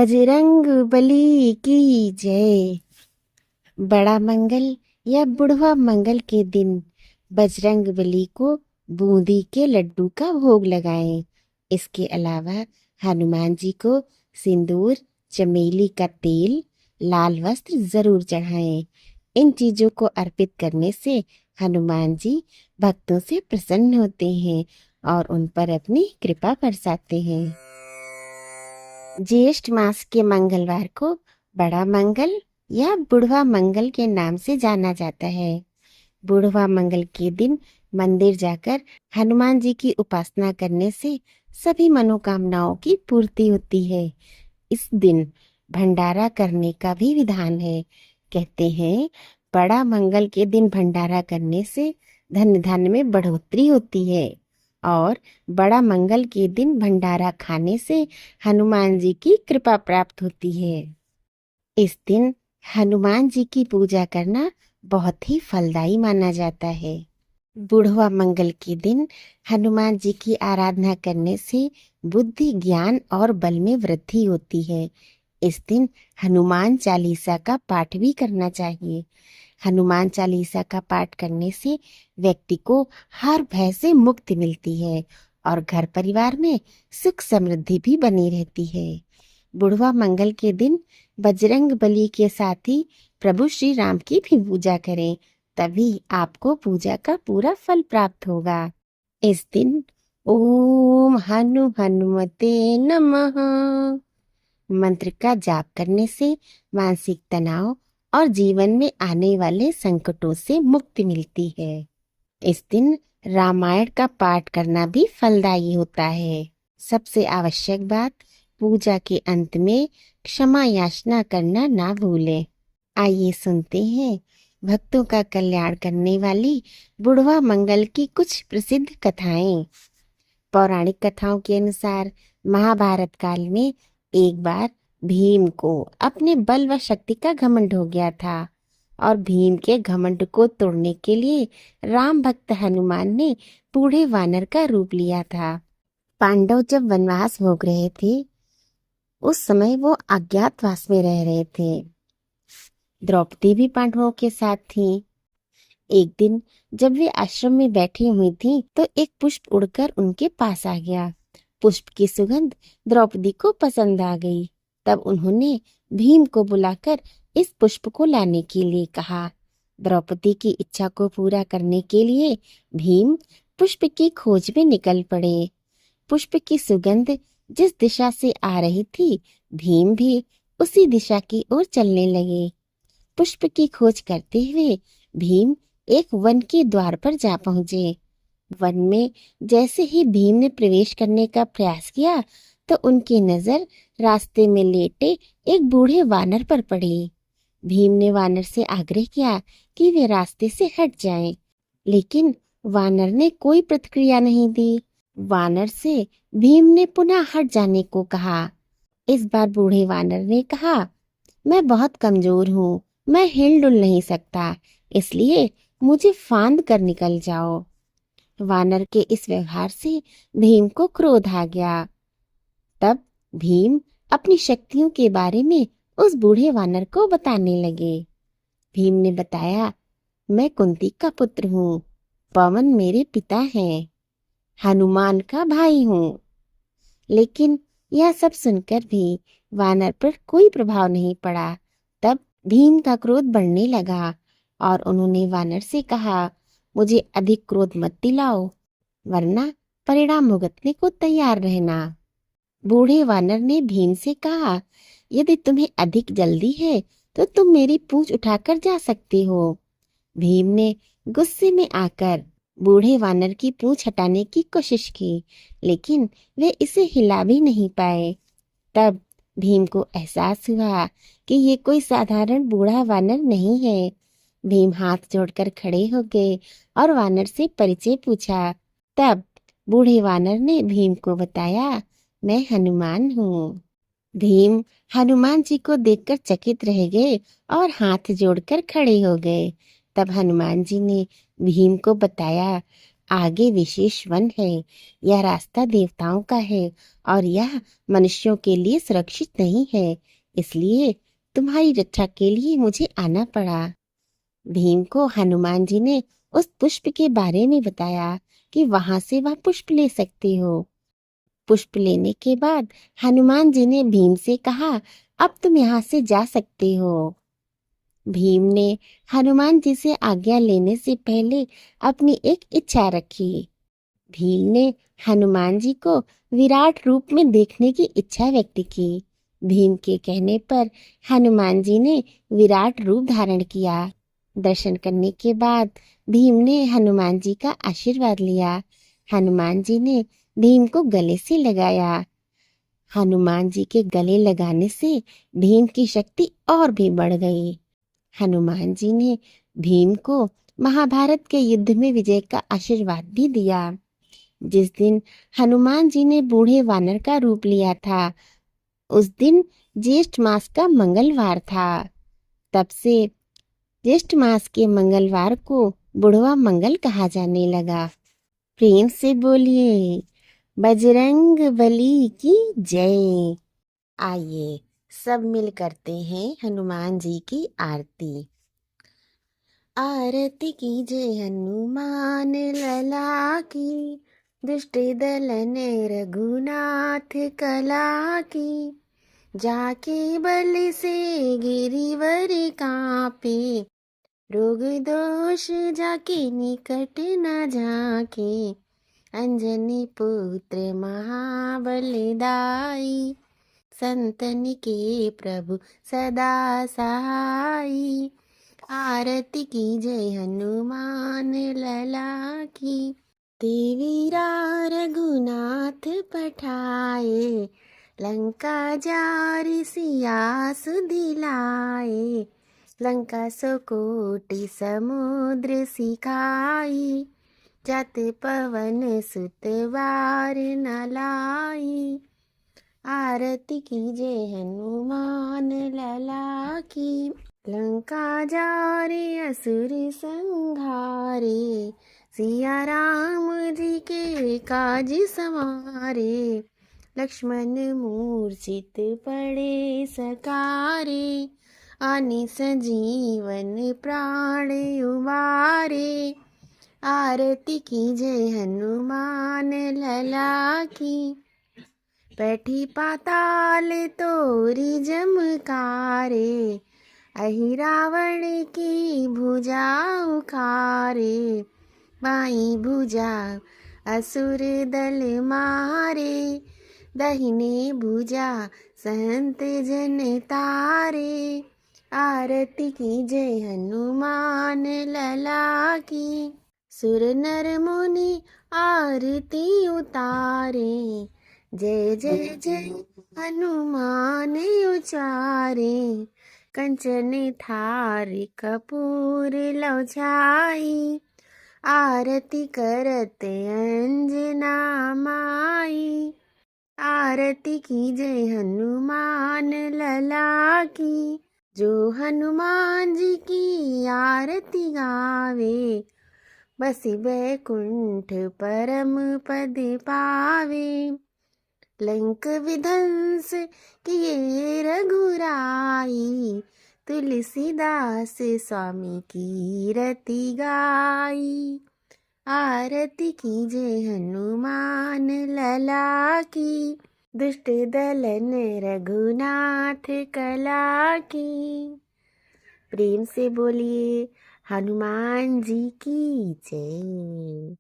बजरंग बली की जय। बड़ा मंगल या बुढ़वा मंगल के दिन बजरंग बली को बूंदी के लड्डू का भोग लगाएं। इसके अलावा हनुमान जी को सिंदूर, चमेली का तेल, लाल वस्त्र जरूर चढ़ाएं। इन चीजों को अर्पित करने से हनुमान जी भक्तों से प्रसन्न होते हैं और उन पर अपनी कृपा बरसाते हैं। ज्येष्ठ मास के मंगलवार को बड़ा मंगल या बुढ़वा मंगल के नाम से जाना जाता है। बुढ़वा मंगल के दिन मंदिर जाकर हनुमान जी की उपासना करने से सभी मनोकामनाओं की पूर्ति होती है। इस दिन भंडारा करने का भी विधान है। कहते हैं बड़ा मंगल के दिन भंडारा करने से धन धान्य में बढ़ोतरी होती है और बड़ा मंगल के दिन भंडारा खाने से हनुमान जी की कृपा प्राप्त होती है। इस दिन हनुमान जी की पूजा करना बहुत ही फलदायी माना जाता है। बुढ़वा मंगल के दिन हनुमान जी की आराधना करने से बुद्धि, ज्ञान और बल में वृद्धि होती है। इस दिन हनुमान चालीसा का पाठ भी करना चाहिए। हनुमान चालीसा का पाठ करने से व्यक्ति को हर भय से मुक्ति मिलती है और घर परिवार में सुख समृद्धि भी बनी रहती है। बुढ़वा मंगल के दिन बजरंग बली के साथ ही प्रभु श्री राम की भी पूजा करें, तभी आपको पूजा का पूरा फल प्राप्त होगा। इस दिन ओम हनुमते नमः मंत्र का जाप करने से मानसिक तनाव और जीवन में आने वाले संकटों से मुक्ति मिलती है। इस दिन रामायण का पाठ करना भी फलदायी होता है। सबसे आवश्यक बात, पूजा के अंत में क्षमा याचना करना ना भूलें। आइए सुनते हैं भक्तों का कल्याण करने वाली बुढ़वा मंगल की कुछ प्रसिद्ध कथाएं। पौराणिक कथाओं के अनुसार महाभारत काल में एक बार भीम को अपने बल व शक्ति का घमंड हो गया था और भीम के घमंड को तोड़ने के लिए राम भक्त हनुमान ने बूढ़े वानर का रूप लिया था। पांडव जब वनवास भोग रहे थे उस समय वो अज्ञातवास में रह रहे थे। द्रौपदी भी पांडवों के साथ थी। एक दिन जब वे आश्रम में बैठी हुई थी तो एक पुष्प उड़कर उनके पास आ गया। पुष्प की सुगंध द्रौपदी को पसंद आ गई। तब उन्होंने भीम को बुलाकर इस पुष्प को लाने के लिए कहा। द्रौपदी की इच्छा को पूरा करने के लिए भीम पुष्प की खोज में निकल पड़े। पुष्प की सुगंध जिस दिशा से आ रही थी, भीम भी उसी दिशा की ओर चलने लगे। पुष्प की खोज करते हुए भीम एक वन के द्वार पर जा पहुंचे। वन में जैसे ही भीम ने प्रवेश करने का प्रयास किया तो उनकी नजर रास्ते में लेटे एक बूढ़े वानर पर पड़ी। भीम ने वानर से आग्रह किया कि वे रास्ते से हट जाएं, लेकिन वानर ने कोई प्रतिक्रिया नहीं दी। वानर से भीम ने पुनः हट जाने को कहा। इस बार बूढ़े वानर ने कहा, मैं बहुत कमजोर हूँ, मैं हिलडुल नहीं सकता, इसलिए मुझे फांद कर निकल जाओ। वानर के इस व्यवहार से भीम को क्रोध आ गया। तब भीम अपनी शक्तियों के बारे में उस बूढ़े वानर को बताने लगे। भीम ने बताया, मैं कुंती का पुत्र हूँ, पवन मेरे पिता हैं, हनुमान का भाई हूँ। लेकिन यह सब सुनकर भी वानर पर कोई प्रभाव नहीं पड़ा। तब भीम का क्रोध बढ़ने लगा और उन्होंने वानर से कहा, मुझे अधिक क्रोध मत दिलाओ, वरना परिणाम भुगतने को तैयार रहना। बूढ़े वानर ने भीम से कहा, यदि तुम्हें अधिक जल्दी है तो तुम मेरी पूंछ उठाकर जा सकते हो। भीम ने गुस्से में आकर बूढ़े वानर की पूंछ हटाने की कोशिश की, लेकिन वे इसे हिला भी नहीं पाए। तब भीम को एहसास हुआ कि ये कोई साधारण बूढ़ा वानर नहीं है। भीम हाथ जोड़कर खड़े हो गए और वानर से परिचय पूछा। तब बूढ़े वानर ने भीम को बताया, मैं हनुमान हूँ। भीम हनुमान जी को देखकर चकित रह गए और हाथ जोड़कर खड़े हो गए। तब हनुमान जी ने भीम को बताया, आगे विशेष वन है। यह रास्ता देवताओं का है और यह मनुष्यों के लिए सुरक्षित नहीं है, इसलिए तुम्हारी रक्षा के लिए मुझे आना पड़ा। भीम को हनुमान जी ने उस पुष्प के बारे में बताया कि वहां से वह पुष्प ले सकते हो। पुष्प लेने के बाद हनुमान जी ने भीम से कहा, अब तुम यहाँ से जा सकते हो। भीम ने हनुमान जी से आज्ञा लेने से पहले अपनी एक इच्छा रखी। भीम ने हनुमान जी को विराट रूप में देखने की इच्छा व्यक्त की। भीम के कहने पर हनुमान जी ने विराट रूप धारण किया। दर्शन करने के बाद भीम ने हनुमान जी का आशीर्वाद लिया। हनुमान जी ने भीम को गले से लगाया। हनुमान जी के गले लगाने से भीम की शक्ति और भी बढ़ गई। हनुमान जी ने भीम को महाभारत के युद्ध में विजय का आशीर्वाद भी दिया। जिस दिन हनुमान जी ने बूढ़े वानर का रूप लिया था, उस दिन ज्येष्ठ मास का मंगलवार था। तब से ज्येष्ठ मास के मंगलवार को बुढ़वा मंगल कहा जाने लगा। प्रेम से बोलिए बजरंग बली की जय। आइए सब मिल करते हैं हनुमान जी की आरती। आरती कीजिए हनुमान लला की, दुष्ट दल ने रघुनाथ कला की। जाके बल से गिरिवर कांपे, रोग दोष जाके निकट न झाके। अंजनी पुत्र महाबलदाई, संतन के प्रभु सदा सहाई। आरती की जय हनुमान लला की। देवीरा रघुनाथ पठाए, लंका जारी सिया सुदिलाए। लंका सो कोटि समुद्र सिखाई, जात पवन सुत बार न लाई। आरती कीजे हनुमान लला की। लंका जारे असुर संहारे, सिया राम जी के काज समारे। लक्ष्मण मूर्छित पड़े सकारे, आनि संजीवन प्राण उबारे। आरती कीजय हनुमान लला की। बैठी पाताल तोरी जमकारे, अहि रावण की भुजा उखारे। बाई भुजा असुर दल मारे, दहिने भुजा संत जन तारे। आरती की जय हनुमान लला की। सुर नर मुनि आरती उतारे, जय जय जय हनुमान उचारे। कंचन थार कपूर लौ छाई, आरती करत अंजना माई। आरती की जय हनुमान लला की। जो हनुमान जी की आरती गावे, बसी बैकुंठ परम पद पावे। लंक विध्वंस किए रघुराई, तुलसीदास स्वामी की रति गाई। आरती कीजे हनुमान लला की। दुष्ट दलन रघुनाथ कला की। प्रेम से बोलिए हनुमान जी की जय।